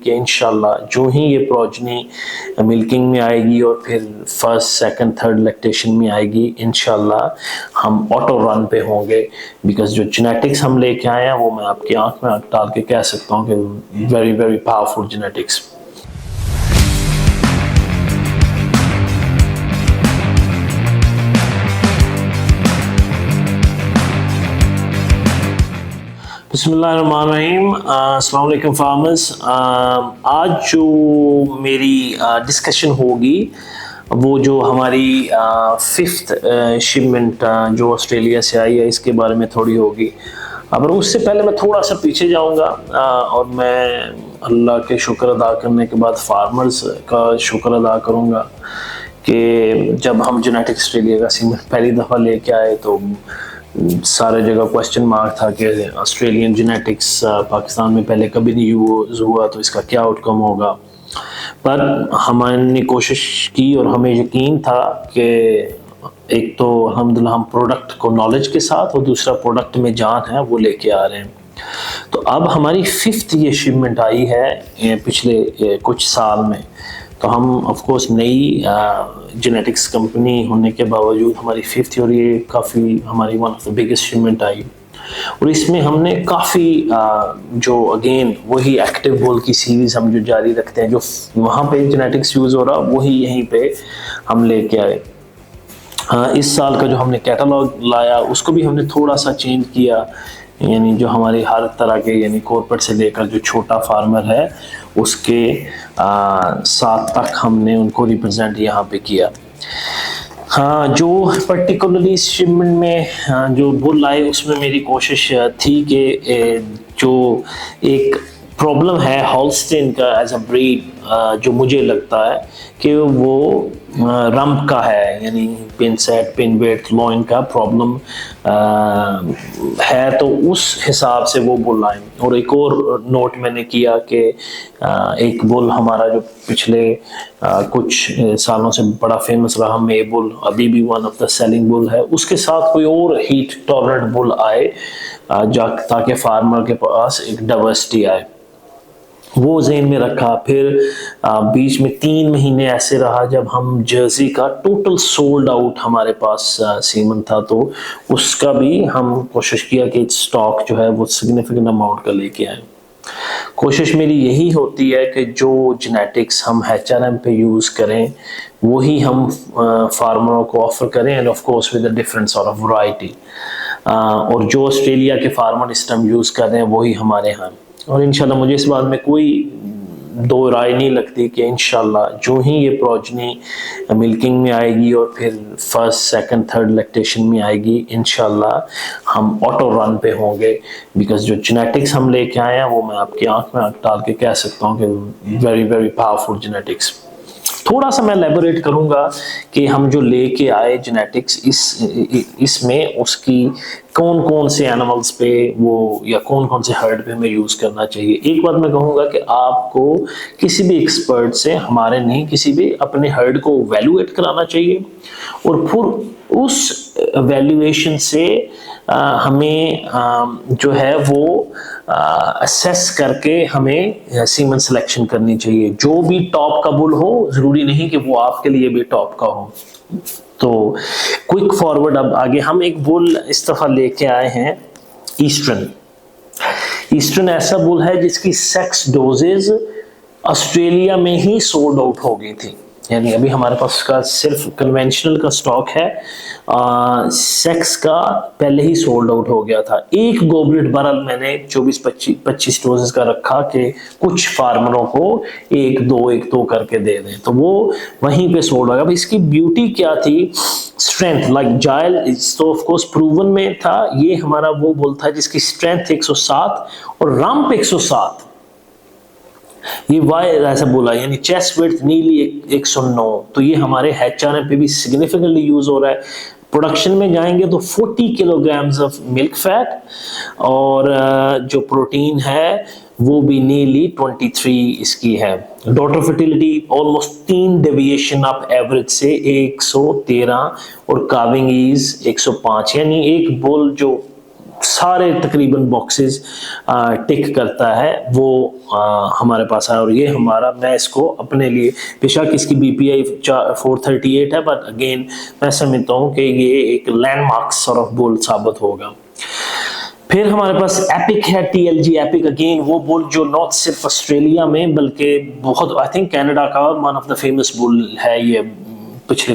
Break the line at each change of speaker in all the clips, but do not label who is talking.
कि इंशाल्लाह जो ही ये प्रोजनी मिल्किंग में आएगी और फिर फर्स्ट सेकंड थर्ड लैक्टेशन में आएगी, इंशाल्लाह हम ऑटो रन पे होंगे। बिकॉज जो जेनेटिक्स हम लेके आए हैं वो मैं आपकी आंख में आंख डाल के कह सकता हूँ कि वेरी वेरी पावरफुल जेनेटिक्स। बिस्मिल्लाहिर्रहमानिर्रहीम, अस्सलाम वालेकुम फार्मर्स। आज जो मेरी डिस्कशन होगी वो जो हमारी फिफ्थ शिपमेंट जो ऑस्ट्रेलिया से आई है इसके बारे में थोड़ी होगी। पर उससे पहले मैं थोड़ा सा पीछे जाऊंगा और मैं अल्लाह के शुक्र अदा करने के बाद फार्मर्स का शुक्र अदा करूंगा कि जब हम जेनेटिक ऑस्ट्रेलिया का सीमेंट पहली दफ़ा लेके आए तो सारे जगह क्वेश्चन मार्क था कि ऑस्ट्रेलियन जेनेटिक्स पाकिस्तान में पहले कभी नहीं यूज़ हुआ तो इसका क्या आउटकम होगा। पर हमने कोशिश की और हमें यकीन था कि एक तो अल्हम्दुलिल्लाह हम प्रोडक्ट को नॉलेज के साथ और दूसरा प्रोडक्ट में जान है वो लेके आ रहे हैं। तो अब हमारी फिफ्थ ये शिपमेंट आई है पिछले कुछ साल में। तो हम ऑफ कोर्स नई जेनेटिक्स कंपनी होने के बावजूद हमारी फिफ्थ और ये काफ़ी हमारी one of the biggest shipment आई और इसमें हमने काफ़ी जो अगेन वही एक्टिव बुल की सीरीज हम जो जारी रखते हैं, जो वहाँ पे जेनेटिक्स यूज़ हो रहा वही यहीं पे हम लेके आए। इस साल का जो हमने कैटलॉग लाया उसको भी हमने थोड़ा सा चेंज किया, यानी जो हमारी हर तरह के यानी कॉर्पोरेट से लेकर जो छोटा फार्मर है उसके साथ तक हमने उनको रिप्रेजेंट यहाँ पे किया। हाँ, जो पर्टिकुलरली शिपमेंट में जो बुल आए उसमें मेरी कोशिश थी कि जो एक प्रॉब्लम है हॉल्स्टेन का एज अ ब्रीड जो मुझे लगता है कि वो रंप का है, यानी पिन सेट पिन वेट लॉइन का प्रॉब्लम है, तो उस हिसाब से वो बुल आए। और एक और नोट मैंने किया कि एक बुल हमारा जो पिछले कुछ सालों से बड़ा फेमस रहा मे बुल, अभी भी one of the selling bull है, उसके साथ कोई और हीट टॉलरेंट बुल आए ताकि फार्मर के पास एक डाइवर्सिटी आए, वो ज़हन में रखा। फिर बीच में 3 महीने ऐसे रहा जब हम जर्सी का टोटल सोल्ड आउट हमारे पास सीमन था, तो उसका भी हम कोशिश किया कि स्टॉक जो है वो सिग्निफिकेंट अमाउंट का लेके आए। कोशिश मेरी यही होती है कि जो जेनेटिक्स हम HRM पे यूज़ करें वही हम फार्मरों को ऑफर करें, end of course with a different sort of variety. और जो ऑस्ट्रेलिया के फार्मर इस टाइम यूज़ कर रहे हैं वही हमारे यहाँ। और इंशाल्लाह मुझे इस बात में कोई दो राय नहीं लगती कि इंशाल्लाह जो ही ये प्रोजनी मिल्किंग में आएगी और फिर फर्स्ट सेकंड थर्ड लैक्टेशन में आएगी, इंशाल्लाह हम ऑटो रन पे होंगे। बिकॉज जो जेनेटिक्स हम लेके आए हैं वो मैं आपकी आंख में आंख डाल के कह सकता हूँ कि वेरी वेरी पावरफुल जेनेटिक्स। थोड़ा सा मैं एलेबोरेट करूंगा कि हम जो लेके आए जेनेटिक्स इसमें उसकी कौन कौन से एनिमल्स पे वो या कौन कौन से हर्ड पे हमें यूज़ करना चाहिए। एक बात मैं कहूँगा कि आपको किसी भी एक्सपर्ट से, हमारे नहीं, किसी भी अपने हर्ड को वैल्यूएट कराना चाहिए और फिर उस वैल्यूएशन से हमें जो है वो असेस करके हमें सीमन सिलेक्शन करनी चाहिए। जो भी टॉप का बुल हो, ज़रूरी नहीं कि वो आपके लिए भी टॉप का हो। तो क्विक फॉरवर्ड, अब आगे हम एक बुल इस दफ़ा लेके आए हैं ईस्टर्न। ईस्टर्न ऐसा बुल है जिसकी सेक्स डोजेज ऑस्ट्रेलिया में ही सोल्ड आउट हो गई थी, यानी अभी हमारे पास उसका सिर्फ कन्वेंशनल का स्टॉक है, सेक्स का पहले ही सोल्ड आउट हो गया था। एक गोबलेट बरल मैंने 24-25 डोजेस का रखा कि कुछ फार्मरों को एक दो करके दे दें, तो वो वहीं पे सोल्ड हो गया। अब इसकी ब्यूटी क्या थी, स्ट्रेंथ लाइक जायल तो ऑफ कोर्स प्रूवन में था। ये हमारा वो बुल था जिसकी स्ट्रेंथ 107 और रंप 107, ये वाई ऐसा बोला, यानी चेस्ट विड्थ नीली 109। तो ये हमारे HRM पे भी सिग्निफिकेंटली यूज हो रहा है। प्रोडक्शन में जाएंगे तो 40 किलोग्राम्स ऑफ मिल्क फैट और जो प्रोटीन है वो भी नीली 23 इसकी है। Daughter fertility almost 3 deviation of average से 113 और काविंग ईज 105, यानी एक बुल जो सारे तकरीबन बॉक्सेस टिक करता है, वो हमारे पास है। और ये हमारा, मैं इसको अपने लिए, बेशक इसकी BPI 438 है, बट अगेन मैं समझता हूँ कि ये एक लैंडमार्क सॉर्ट ऑफ बुल साबित होगा। फिर हमारे पास एपिक है, TLG एपिक। अगेन वो बुल जो नॉट सिर्फ ऑस्ट्रेलिया में बल्कि बहुत, आई थिंक कनाडा का one of the famous bull है ये। पिछले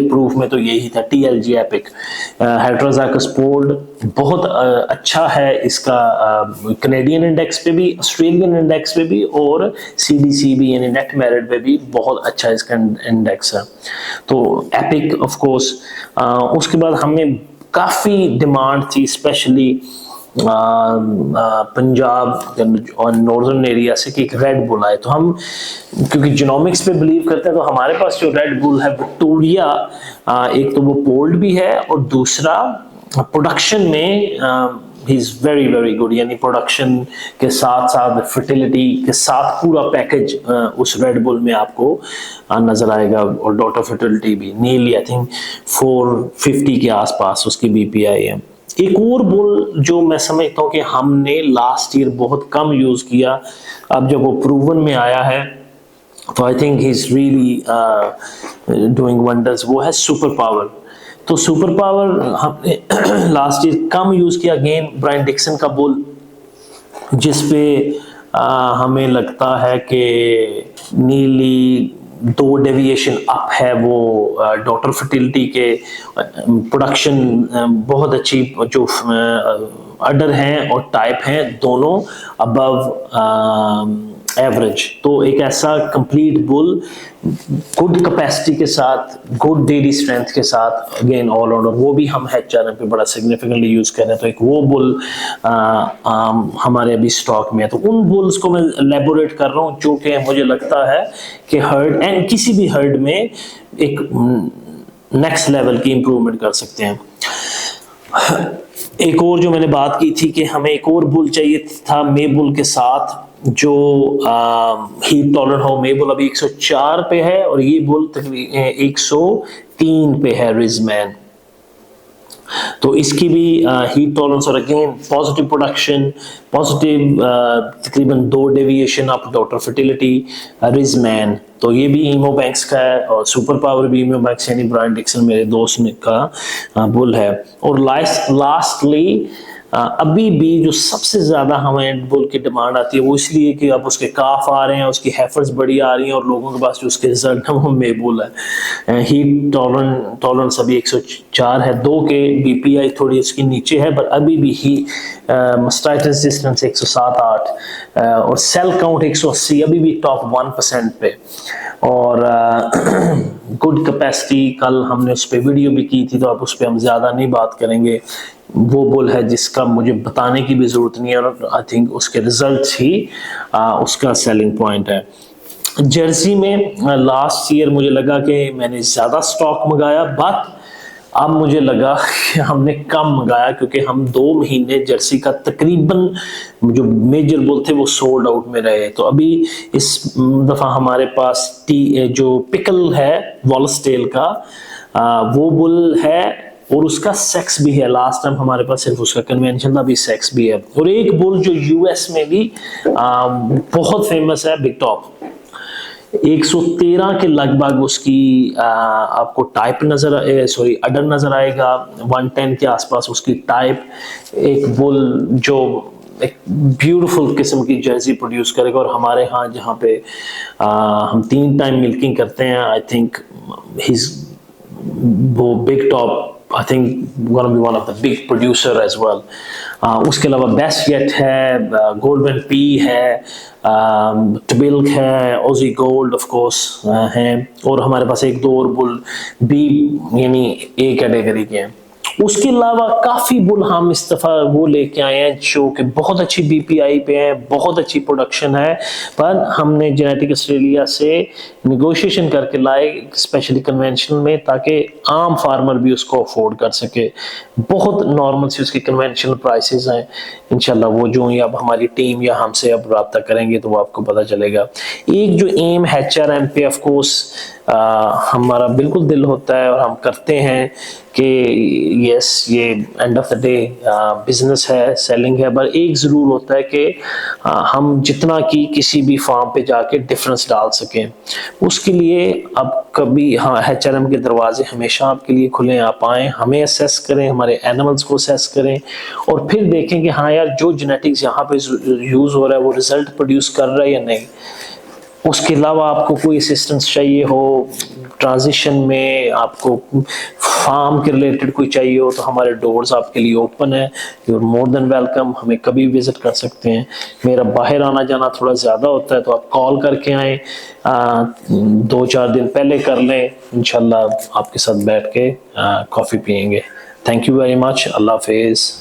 प्रूफ में तो यही था, TLG एपिक। हेटेरोजाइगस पोल्ड बहुत अच्छा है इसका, कनेडियन इंडेक्स पे भी, ऑस्ट्रेलियन इंडेक्स पे भी, और CDCB यानी नेट मेरिट पे भी बहुत अच्छा इसका इंडेक्स है। तो एपिक ऑफ कोर्स। उसके बाद हमें काफ़ी डिमांड थी स्पेशली पंजाब और नॉर्दर्न एरिया से कि एक रेड बुल आए। तो हम क्योंकि जीनोमिक्स पे बिलीव करते हैं, तो हमारे पास जो रेड बुल है विक्टोरिया, एक तो वो पोल्ड भी है और दूसरा प्रोडक्शन में he is very very good, यानी प्रोडक्शन के साथ साथ फर्टिलिटी के साथ पूरा पैकेज उस रेड बुल में आपको नजर आएगा। और डॉटर फर्टिलिटी भी नीली आई थिंक 450 के आसपास उसकी BPI है। एक और बुल जो मैं समझता हूँ कि हमने लास्ट ईयर बहुत कम यूज किया, अब जब वो प्रूवन में आया है तो I think he is really doing wonders, वो है सुपर पावर। तो सुपर पावर हमने लास्ट ईयर कम यूज किया। अगेन ब्रायन डिक्सन का बुल, जिसपे हमें लगता है कि नीली 2 डेविएशन अप है, वो डॉटर फर्टिलिटी के प्रोडक्शन बहुत अच्छी, जो अडर हैं और टाइप हैं दोनों अबव एवरेज। तो एक ऐसा कंप्लीट बुल गुड कैपेसिटी के साथ, गुड डेली स्ट्रेंथ के साथ, अगेन ऑल राउंडर, वो भी हम HRM पे बड़ा सिग्निफिकेंटली यूज कर रहे हैं। तो एक वो बुल हमारे अभी स्टॉक में है। तो उन बुल्स को मैं एलेबोरेट कर रहा हूँ जो कि मुझे लगता है कि हर्ड एंड किसी भी हर्ड में एक नेक्स्ट लेवल की इंप्रूवमेंट कर सकते हैं। एक और जो मैंने बात की थी कि हमें एक और बुल चाहिए था मे बुल के साथ जो हीट टॉलरेंट हो। मे बुल अभी 104 पे है और ये बुल तकरीबन 103 पे है रिजमैन। तो इसकी भी हीट टॉलरेंस और अगेन पॉजिटिव प्रोडक्शन, पॉजिटिव तकरीबन 2 डेविएशन ऑफ डॉटर फर्टिलिटी, रिजमैन। तो ये भी ईमोबैंक्स का है और सुपर पावर भी ईमोबैंक्स यानी ब्रायन डिक्सन मेरे दोस्त ने का बुल है। और लास्टली अभी भी जो सबसे ज्यादा हमें बुल की डिमांड आती है वो इसलिए कि अब उसके काफ आ रहे हैं, उसकी हेफर्स बड़ी आ रही हैं और लोगों के पास जो उसके रिजल्ट है वो मे बुल है। हीट टॉलरेंस अभी 104 है, 2 के BPI थोड़ी उसकी नीचे है, पर अभी भी ही मास्टाइटिस रेजिस्टेंस 107-8 और सेल काउंट 180, अभी भी टॉप 1% पे। और गुड कैपेसिटी, कल हमने उस पर वीडियो भी की थी तो अब उस पर हम ज्यादा नहीं बात करेंगे। वो बुल है जिसका मुझे बताने की भी जरूरत नहीं है और आई थिंक उसके रिजल्ट्स ही उसका सेलिंग पॉइंट है। जर्सी में लास्ट ईयर मुझे लगा कि मैंने ज्यादा स्टॉक मंगाया, बट अब मुझे लगा कि हमने कम मंगाया क्योंकि हम 2 महीने जर्सी का तकरीबन जो मेजर बुल थे वो सोल्ड आउट में रहे। तो अभी इस दफा हमारे पास जो पिकल है वॉलस्टेल का वो बुल है और उसका सेक्स भी है। लास्ट टाइम हमारे पास सिर्फ उसका कन्वेंशन था, अभी सेक्स भी है। और एक बुल जो US में भी बहुत फेमस है, बिग टॉप, 113 के लगभग उसकी आपको टाइप अडर नजर आएगा, 110 के आसपास उसकी टाइप। एक बुल जो एक ब्यूटीफुल किस्म की जर्सी प्रोड्यूस करेगा और हमारे यहाँ जहाँ पे हम 3 टाइम मिल्किंग करते हैं, आई थिंक वो big top I think gonna be one of the big producer as well. उसके अलावा बेस्ट येट है, गोल्डन पी है, टबिल्क है, ओजी गोल्ड ऑफ कोर्स हैं और हमारे पास 1-2 और बुल बी यानी A कैटेगरी के हैं। उसके अलावा काफ़ी बुल हम इस दफ़ा वो लेके आए हैं जो कि बहुत अच्छी BPI पे है, बहुत अच्छी प्रोडक्शन है, पर हमने जेनेटिक ऑस्ट्रेलिया से नेगोशिएशन करके लाए स्पेशली कन्वेंशनल में ताकि आम फार्मर भी उसको अफोर्ड कर सके। बहुत नॉर्मल सी उसकी कन्वेंशनल प्राइसेस हैं। इंशाल्लाह वो जो ही अब हमारी टीम या हमसे अब रब्ता करेंगे तो वो आपको पता चलेगा। एक जो एम HRM पे ऑफ कोर्स हमारा बिल्कुल दिल होता है और हम करते हैं कि यस ये end of the day business है, सेलिंग है, पर एक ज़रूर होता है कि हम जितना कि किसी भी फार्म पे जाके डिफरेंस डाल सकें, उसके लिए अब कभी हाँ HRM के दरवाजे हमेशा आपके लिए खुले हैं। आप आएँ, हमें असेस करें, हमारे एनिमल्स को असेस करें और फिर देखें कि हाँ यार जो जेनेटिक्स यहाँ पे यूज़ हो रहा है वो रिजल्ट प्रोड्यूस कर रहा है या नहीं। उसके अलावा आपको कोई असिस्टेंस चाहिए हो ट्रांजिशन में, आपको फार्म के रिलेटेड कोई चाहिए हो, तो हमारे डोर्स आपके लिए ओपन है। You are more than welcome, हमें कभी विजिट कर सकते हैं। मेरा बाहर आना जाना थोड़ा ज़्यादा होता है, तो आप कॉल करके आएँ, 2-4 दिन पहले कर लें, इंशाल्लाह आपके साथ बैठ के कॉफ़ी पियेंगे। Thank you very much. अल्लाह हाफिज़।